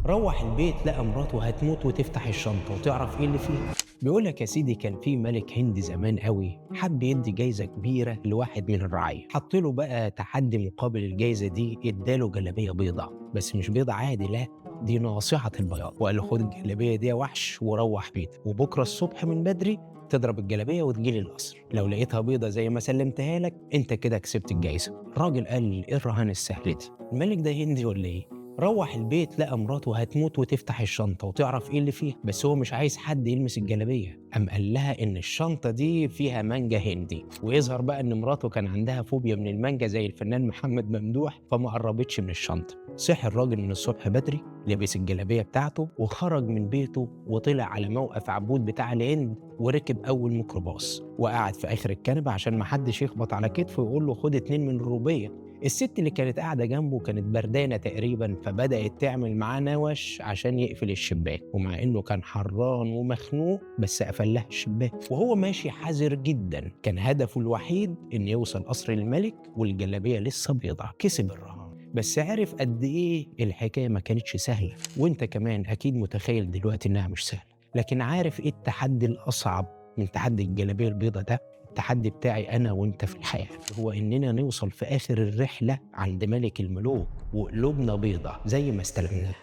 روح البيت لقى مراته هتموت وتفتح الشنطة وتعرف ايه اللي فيها. بيقولك يا سيدي كان في ملك هندي زمان قوي حب يدي جايزة كبيرة لواحد من الرعاية، حط له بقى تحدي مقابل الجايزة دي، اداله جلابية بيضة، بس مش بيضة عادي، لا، دي ناصعة البياض، وقال له خد الجلابية دي يا وحش وروح بيتك، وبكرة الصبح من بدري تضرب الجلابية وتجيلي القصر، لو لقيتها بيضة زي ما سلمتها لك انت كده كسبت الجايزة. الراجل قال ايه الرهان السهل دي، الملك ده هندي ولا ايه؟ روح البيت لقى مراته هتموت وتفتح الشنطة وتعرف ايه اللي فيها، بس هو مش عايز حد يلمس الجلابية، قام قال لها ان الشنطة دي فيها مانجا هندي، ويظهر بقى ان مراته كان عندها فوبيا من المانجا زي الفنان محمد ممدوح، فما قربتش من الشنطة. صحي الراجل من الصبح بدري، لبس الجلابية بتاعته وخرج من بيته وطلع على موقف عبود بتاع الهند، وركب اول ميكروباص وقعد في اخر الكنبة عشان محدش يخبط على كتفه ويقول له خد 2 من الروبية. الست اللي كانت قاعدة جنبه كانت بردانة تقريبا، فبدأت تعمل معاه نوش عشان يقفل الشباك، ومع انه كان حران ومخنوق بس قفل لها الشباك، وهو ماشي حذر جدا، كان هدفه الوحيد ان يوصل قصر الملك والجلابية لسه بيضة. كسب الرهان، بس عرف قد ايه الحكاية ما كانتش سهلة، وانت كمان اكيد متخيل دلوقتي انها مش سهلة. لكن عارف ايه التحدي الاصعب من تحدي الجلابية البيضة ده؟ التحدي بتاعي أنا وأنت في الحياة هو إننا نوصل في آخر الرحلة عند ملك الملوك وقلوبنا بيضة زي ما استلمناه.